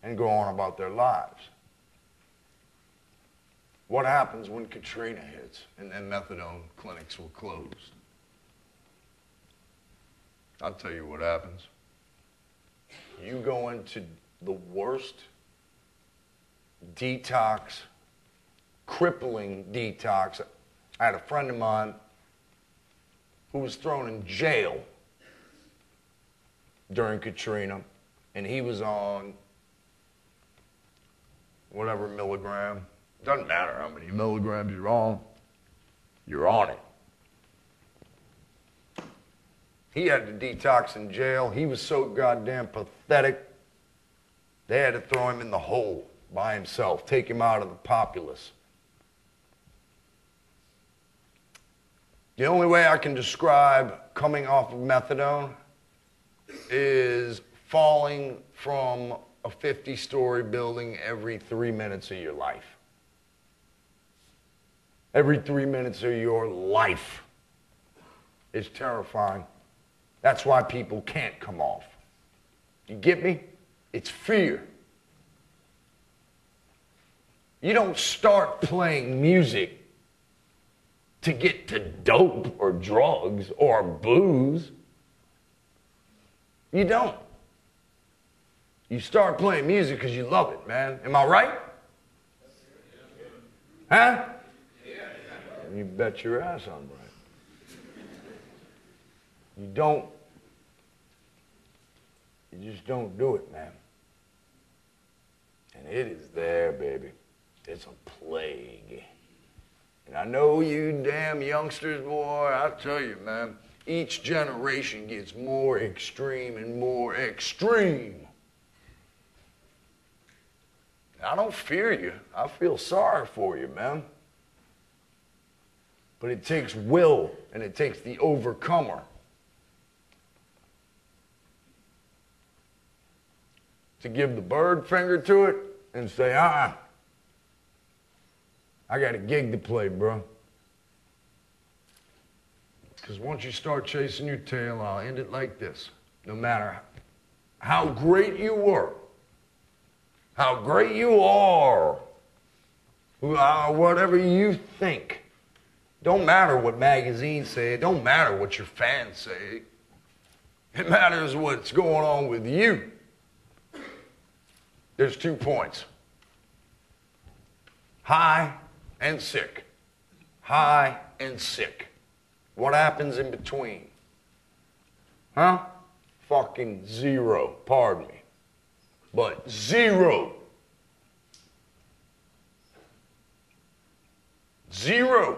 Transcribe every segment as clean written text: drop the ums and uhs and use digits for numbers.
and go on about their lives. What happens when Katrina hits and then methadone clinics were closed? I'll tell you what happens. You go into the worst detox, crippling detox. I had a friend of mine who was thrown in jail during Katrina, and he was on whatever milligram. Doesn't matter how many milligrams you're on it. He had to detox in jail. He was so goddamn pathetic, they had to throw him in the hole by himself, take him out of the populace. The only way I can describe coming off of methadone is falling from a 50-story building every 3 minutes of your life. Every 3 minutes of your life is terrifying. That's why people can't come off. You get me? It's fear. You don't start playing music to get to dope or drugs or booze. You don't. You start playing music because you love it, man. Am I right? Huh? You bet your ass I'm right. You just don't do it, man. And it is there, baby. It's a plague. And I know you damn youngsters, boy, I tell you, man, each generation gets more extreme and more extreme. I don't fear you. I feel sorry for you, man. But it takes will, and it takes the overcomer to give the bird finger to it and say, I got a gig to play, bro. Because once you start chasing your tail, I'll end it like this. No matter how great you were, how great you are, whatever you think, don't matter what magazines say, it don't matter what your fans say. It matters what's going on with you. There's 2 points. High and sick. High and sick. What happens in between? Huh? Fucking zero. Pardon me. But zero. Zero.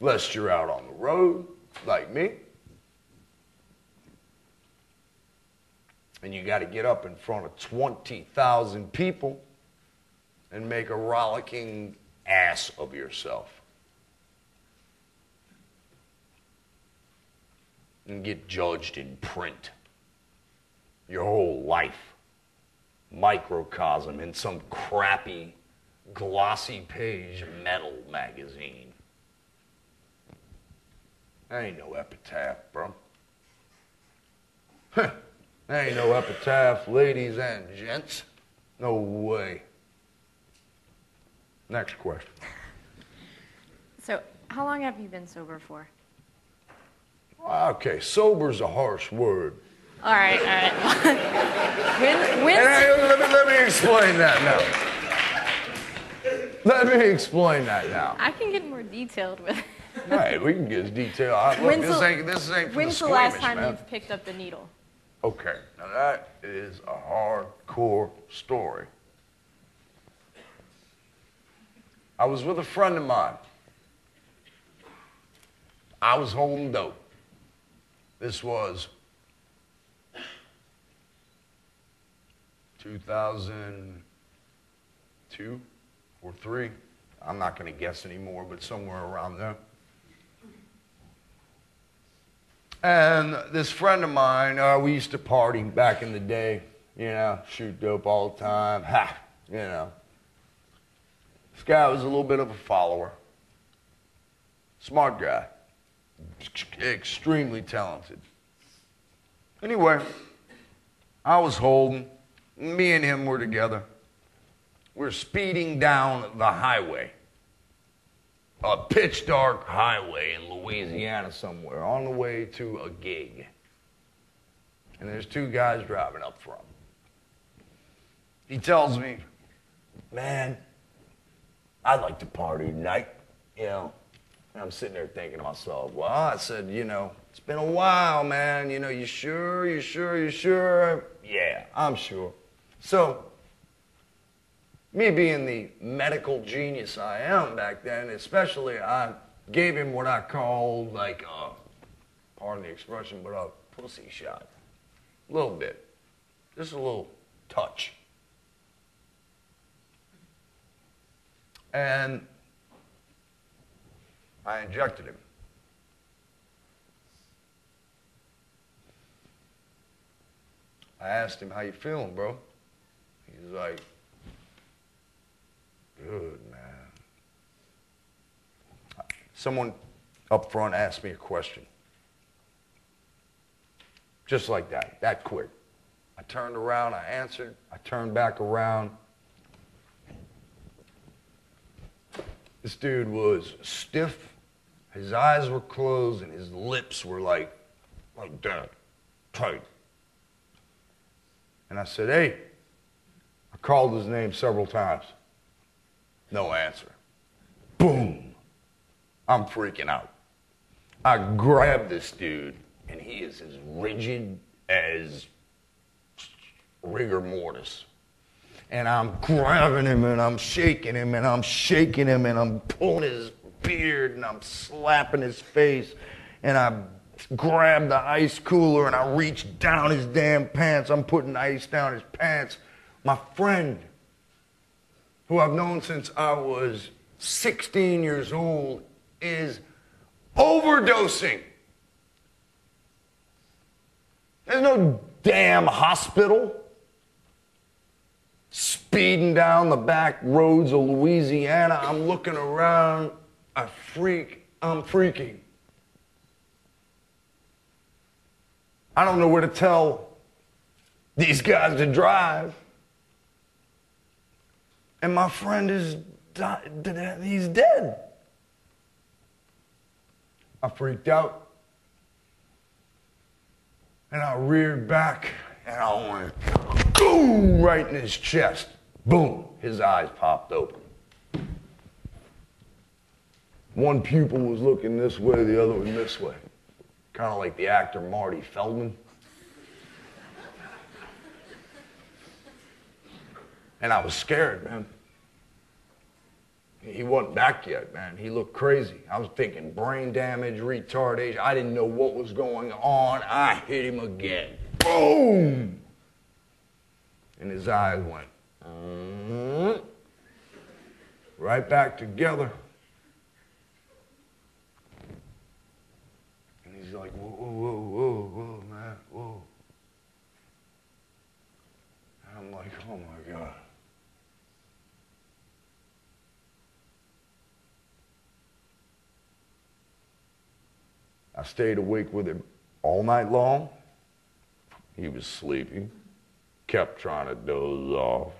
Lest you're out on the road, like me. And you got to get up in front of 20,000 people and make a rollicking ass of yourself. And get judged in print. Your whole life. Microcosm in some crappy, glossy page metal magazine. That ain't no epitaph, bro. Huh. That ain't no epitaph, ladies and gents. No way. Next question. So, how long have you been sober for? Okay, sober's a harsh word. All right. Let me explain that now. Let me explain that now. I can get more detailed with it. Right, we can get as detailed. Look, this ain't for the squeamish, When's the last time you've picked up the needle? Okay, now that is a hardcore story. I was with a friend of mine. I was holding dope. This was 2002 or 3. I'm not going to guess anymore, but somewhere around there. And this friend of mine, we used to party back in the day, you know, shoot dope all the time, you know. This guy was a little bit of a follower. Smart guy. Extremely talented. Anyway, I was holding. Me and him were together. We're speeding down the highway. A pitch dark highway in Louisiana somewhere on the way to a gig. And there's two guys driving up front. He tells me, man, I'd like to party tonight, you know. And I'm sitting there thinking to myself, well, I said, you know, it's been a while, man. You know, you sure? Yeah, I'm sure. So, me being the medical genius I am back then, especially, I gave him what I called, like, pardon the expression, but a pussy shot. A little bit. Just a little touch. And I injected him. I asked him, how you feeling, bro? He's like, good, man. Someone up front asked me a question. Just like that quick. I turned around, I answered, I turned back around. This dude was stiff, his eyes were closed, and his lips were like that, tight. And I said, hey, I called his name several times. No answer. Boom. I'm freaking out. I grabbed this dude, and he is as rigid as rigor mortis. And I'm grabbing him, and I'm shaking him, and I'm shaking him, and I'm pulling his beard, and I'm slapping his face, and I grab the ice cooler, and I reach down his damn pants. I'm putting ice down his pants. My friend, who I've known since I was 16 years old, is overdosing. There's no damn hospital. Speeding down the back roads of Louisiana, I'm looking around, I'm freaking. I don't know where to tell these guys to drive. And my friend he's dead. I freaked out. And I reared back, and I went, boom, right in his chest. Boom, his eyes popped open. One pupil was looking this way, the other one this way. Kind of like the actor Marty Feldman. And I was scared, man. He wasn't back yet, man. He looked crazy. I was thinking brain damage, retardation. I didn't know what was going on. I hit him again. Boom! And his eyes went, right back together. And he's like, whoa, whoa, whoa, whoa, man, whoa. And I'm like, oh my God. I stayed awake with him all night long. He was sleeping, kept trying to doze off,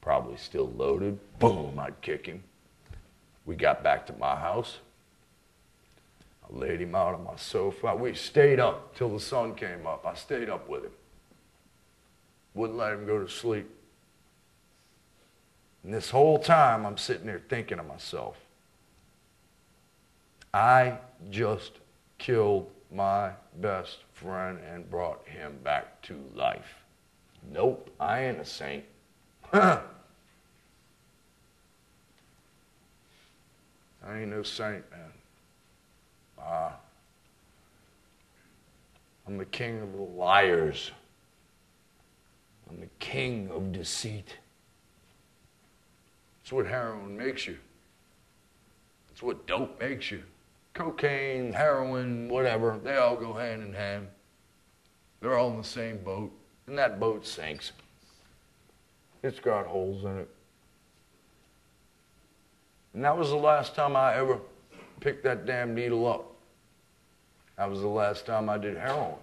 probably still loaded. Boom, I'd kick him. We got back to my house. I laid him out on my sofa. We stayed up till the sun came up. I stayed up with him. Wouldn't let him go to sleep. And this whole time, I'm sitting there thinking to myself, I just killed my best friend and brought him back to life. Nope, I ain't a saint. I ain't no saint, man. I'm the king of the liars. I'm the king of deceit. That's what heroin makes you. That's what dope makes you. Cocaine, heroin, whatever, they all go hand in hand. They're all in the same boat, and that boat sinks. It's got holes in it. And that was the last time I ever picked that damn needle up. That was the last time I did heroin.